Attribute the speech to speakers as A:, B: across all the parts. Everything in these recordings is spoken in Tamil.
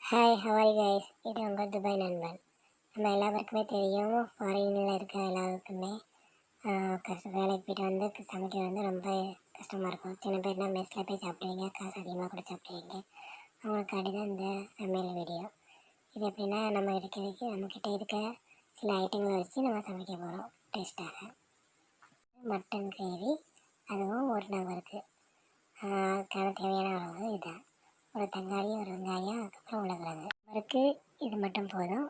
A: ஹாய் ஹவாய் கைஸ், இது உங்கள் துபாய் நண்பன். நம்ம எல்லாருக்குமே தெரியும், ஃபாரினில் இருக்க எல்லாருக்குமே வேலைக்கு போய்ட்டு வந்து சமைக்க வந்து ரொம்ப கஷ்டமாக இருக்கும். சின்ன பேர்னா மெஸ்ஸில் போய் சாப்பிடுவீங்க, காசு அதிகமாக கூட சாப்பிடுவீங்க. அவங்களுக்காண்டி தான் இந்த சமையல் வீடியோ. இது எப்படின்னா, நம்மக்கிட்ட இருக்க சில ஐட்டங்களை வச்சு நம்ம சமைக்க போகிறோம் டேஸ்ட்டாக. மட்டன் கிரேவி, அதுவும் ஒரு நபருக்கு. அதுக்கான தேவையான அளவு இதுதான். ஒரு தக்காளி, ஒரு வெங்காயம், அதுக்கப்புறம் உருளைக்கிழங்கு. அவருக்கு இது மட்டும் போதும்.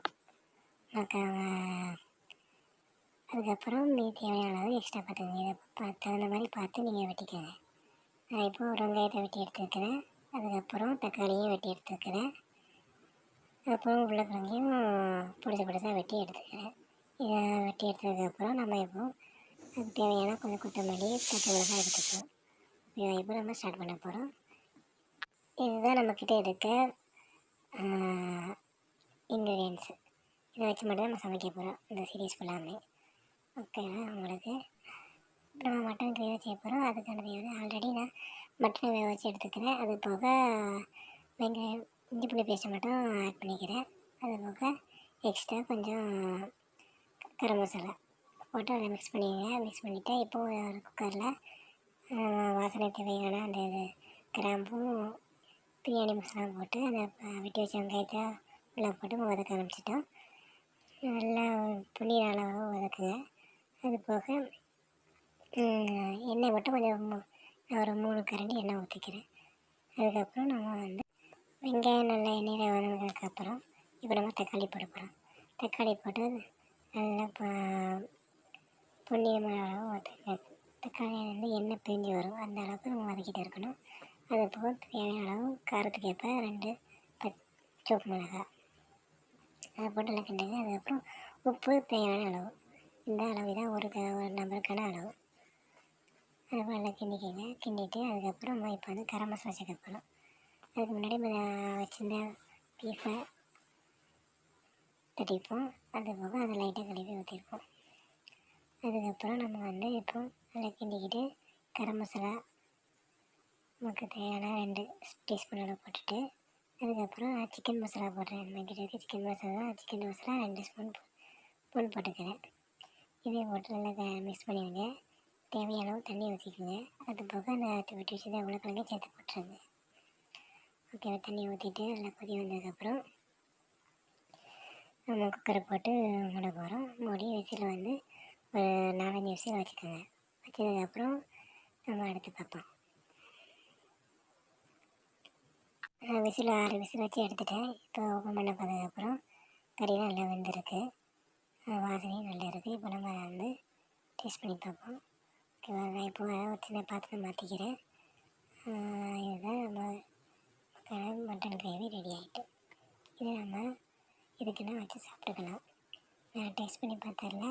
A: அதுக்கப்புறம் மீதி தேவையான அளவு எக்ஸ்ட்ரா பார்த்துக்கோங்க. இதை தகுந்த மாதிரி பார்த்து நீங்கள் வெட்டிக்கோங்க. நான் இப்போது ஒரு வெங்காயத்தை வெட்டி எடுத்துருக்கிறேன். அதுக்கப்புறம் தக்காளியும் வெட்டி எடுத்துருக்கிறேன். அப்புறம் உருளைக்கிழங்கையும் பொடிசாக வெட்டி எடுத்துக்கிறேன். இதை வெட்டி எடுத்ததுக்கப்புறம் நம்ம இப்போது அதுக்கு தேவையான கொஞ்சம் கொத்தமல்லி, பச்சை மிளகாய் எடுத்துக்கிறோம். இப்போ நம்ம ஸ்டார்ட் பண்ண போகிறோம். இதுதான் நம்மக்கிட்ட இருக்க இன்க்ரீடியன்ஸு. இதை வச்சு மட்டும் தான் நம்ம சமைக்க போகிறோம் இந்த சீரீஸ் ஃபுல்லாமே. ஓகேவா உங்களுக்கு? இப்போ நம்ம மட்டன் கிரேவி செய்ய போகிறோம். அதுக்கான தேவை ஆல்ரெடி நான் மட்டனை வேக வச்சு எடுத்துக்கிறேன். அது போக வெங்காயம், இஞ்சி பூண்டு பேஸ்ட்டை மட்டும் ஆட் பண்ணிக்கிறேன். அது போக எக்ஸ்ட்ரா கொஞ்சம் கரம் மசாலா போட்டு அதை மிக்ஸ் பண்ணிவிட்டு இப்போது ஒரு குக்கரில் வாசனை தேவையான அந்த கிராம்பும் பிரியாணி மசாலா போட்டு அந்த வெட்டி வச்ச வெங்காயத்தை உள்ளே போட்டு வதக்க ஆரம்பிச்சிட்டோம். நல்லா புளிய அளவு வதக்குங்க. அது போக எண்ணெய் மட்டும் கொஞ்சம் நான் ஒரு 3 கரண்டி எண்ணெய் ஊற்றிக்கிறேன். அதுக்கப்புறம் நம்ம வந்து வெங்காயம் நல்லா எண்ணெயில் வதங்கினதுக்கப்புறம் இப்போ நம்ம தக்காளி போட போகிறோம். தக்காளி போட்டு நல்லா பொன்னிறமான அளவு வதக்குங்க. தக்காளி வந்து எண்ணெய் பிரிஞ்சு வரும், அந்த அளவுக்கு நம்ம வதக்கிட்டு இருக்கணும். அது போக தேவையான அளவு காரத்துக்கு ஏற்ப 2 சிவப்பு மிளகாய் அதை போட்டு நல்லா கிண்டுங்க. அதுக்கப்புறம் உப்பு தேவையான அளவு, இந்த அளவு தான் ஒரு நபருக்கான அளவு. அதுக்கப்புறம் நல்லா கிண்டிட்டு அதுக்கப்புறம் நம்ம இப்போ வந்து கரம் மசாலா சேர்க்க போகிறோம். அதுக்கு முன்னாடி வச்சுருந்த பீஃபை தட்டிப்போம். அது போக அதை லைட்டாக கழுவி ஊற்றிருப்போம். அதுக்கப்புறம் நம்ம வந்து இப்போ நல்லா கிண்டிக்கிட்டு கரம் மசாலா நமக்கு தேவையான 2 டீஸ்பூன் அளவு போட்டுட்டு அதுக்கப்புறம் சிக்கன் மசாலா போடுறேன். நம்மக்கிட்ட இருக்க சிக்கன் மசாலா 2 ஸ்பூன் போட்டுக்கிறேன். இதே போட்டு நல்லா மிக்ஸ் பண்ணிடுங்க. தேவையான அளவு தண்ணி ஊற்றிக்குங்க. அது போக அந்த வெட்டி வச்சு உருளைக்கிழங்கு சேர்த்து போட்டுருங்க. ஓகே, தண்ணி ஊற்றிட்டு நல்லா கொதி வந்ததுக்கப்புறம் நம்ம குக்கரை போட்டு மூட போகிறோம். மூடி விசில் வந்து ஒரு 4-5 விசில் வச்சுக்கோங்க. வச்சதுக்கப்புறம் நம்ம அடுத்து பார்ப்போம். விசில் 6 விசில் வச்சு எடுத்துட்டேன். இப்போ ஓப்பன் பண்ண பார்த்ததுக்கப்புறம் கறியெலாம் நல்லா வெந்திருக்கு, வாசனையும் நல்லா இருக்குது. இப்போ நம்ம அதை வந்து டேஸ்ட் பண்ணி பார்ப்போம். ஓகேவா? நான் இப்போ ஒரு சின்ன பாத்திரம் மாற்றிக்கிறேன். இதுதான் நம்ம மட்டன் கிரேவி ரெடி ஆகிட்டு. இதை நம்ம இதுக்குன்னா வச்சு சாப்பிட்டுக்கலாம். நான் டேஸ்ட் பண்ணி பார்த்ததில்ல,